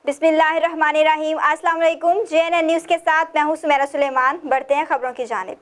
बिस्मिल्लाहिर्रहमानिर्रहीम। अस्सलाम वालेकुम। JNN न्यूज़ के साथ मैं हूँ सुमेरा सुलेमान। बढ़ते हैं खबरों की जानिब।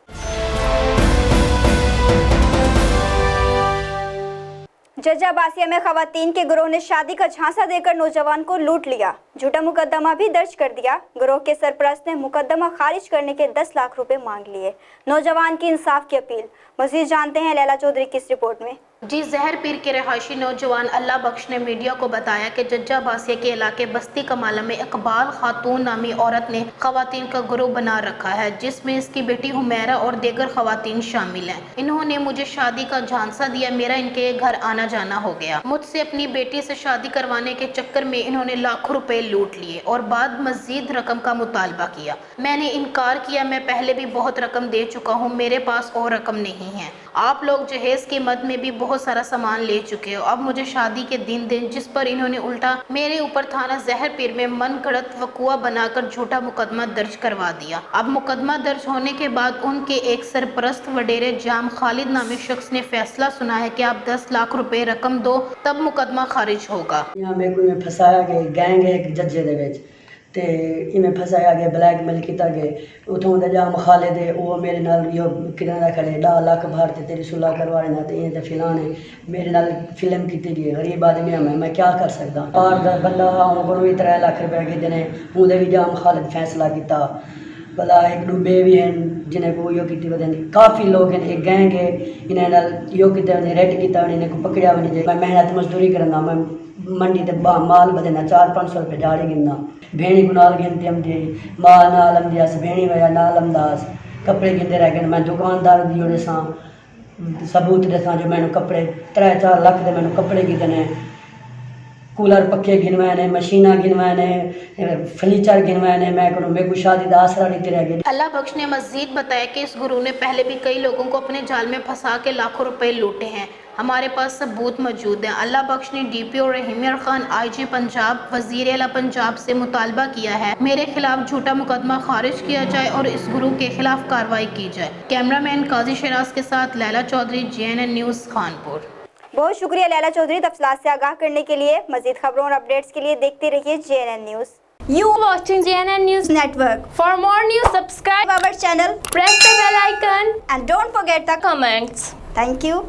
जज्जा बासिया में खवातीन के गिरोह ने शादी का झांसा देकर नौजवान को लूट लिया, झूठा मुकदमा भी दर्ज कर दिया। गिरोह के सरपरस्त ने मुकदमा खारिज करने के 10 लाख रुपए मांग लिए। नौजवान की इंसाफ की अपील। मज़ीद जानते हैं लैला चौधरी की इस रिपोर्ट में। जी जहर पीर के रहायशी नौजवान अल्लाह बख्श ने मीडिया को बताया कि जज्जा बासिया के इलाके बस्ती कमाला में इकबाल खातून नामी औरत ने खवातीन का ग्रुप बना रखा है, जिसमें इसकी बेटी हुमैरा और दीगर खवातीन शामिल हैं। इन्होंने मुझे शादी का झांसा दिया, मेरा इनके घर आना जाना हो गया। मुझसे अपनी बेटी से शादी करवाने के चक्कर में इन्होंने लाखों रुपए लूट लिए और बाद मजीद रकम का मुतालबा किया। मैंने इनकार किया, मैं पहले भी बहुत रकम दे चुका हूँ, मेरे पास और रकम नहीं है। आप लोग जहेज की मद में भी बहुत सारा सामान ले चुके हो। अब मुझे शादी के दिन जिस पर इन्होंने उल्टा मेरे ऊपर थाना जहर पीर में मन गढ़ंत वकुआ बनाकर झूठा मुकदमा दर्ज करवा दिया। अब मुकदमा दर्ज होने के बाद उनके एक सरपरस्त वडेरे जाम खालिद नामी शख्स ने फैसला सुना है कि आप 10 लाख रुपए रकम दो तब मुकदमा खारिज होगा। मेरे को फसाया गया गैंग है एक जज्जे दे विच ते इवें फसाया गया, ब्लैकमेल किया गया। उतों दा जाम खालिद है वो मेरे नाल यो किराया खड़े 10 लाख भर ते तेरी सुलह करवा लेना ते ये फिलान है मेरे नाल फिल्म की गई। गरीब आदमी है मैं क्या कर सकदा। और दा बंदा उनको भी 3 लाख रुपए के देने उहदे भी जाम खालिद फैसला किया। भला एक डूबे भी हैं जिन्हें को यो की वजह काफ़ी लोग हैं, एक गैंग है इन्हें नाल यो किया रेड किया इन्हें को पकड़ा भी नहीं। मैं मेहनत मजदूरी करना, मैं मंडी ते माल बदना 400-500 रुपये झाड़ी गिनना, भेणी को नाल गिनती हम दी माल नाल हम दियास भेणी वया नाल हमदास कपड़े गिनते रह गए। मैं दुकानदार दी ओड़े सां सबूत दसा जो मैंने कपड़े 3-4 लाख दे मैंने कपड़े गिनने, कूलर पक्के गिनवाए ने, मशीना गिनवाए ने, फर्नीचर गिनवाए ने। मैं करूँ मेरे को शादी का आसरा नहीं रह गया। अल्लाह बख्श ने मजीद बताया कि इस गुरु ने पहले भी कई लोगों को अपने जाल में फंसा के लाखों रुपए लूटे हैं। हमारे पास सबूत मौजूद है। अल्लाह बख्श ने DPO रहीमियर खान IG पंजाब वजीर आला पंजाब से मुतालबा किया है मेरे खिलाफ झूठा मुकदमा खारिज किया जाए और इस गुरु के खिलाफ कार्रवाई की जाए। कैमरामैन काजी शराज के साथ लैला चौधरी, JNN न्यूज़ कानपुर। बहुत शुक्रिया लैला चौधरी तफसीलात से आगाह करने के लिए। मजीद खबरों और अपडेट्स के लिए देखते रहिए JNN news. You watching JNN News Network. For more news, subscribe our channel, press the bell icon and don't forget the comments. Thank you.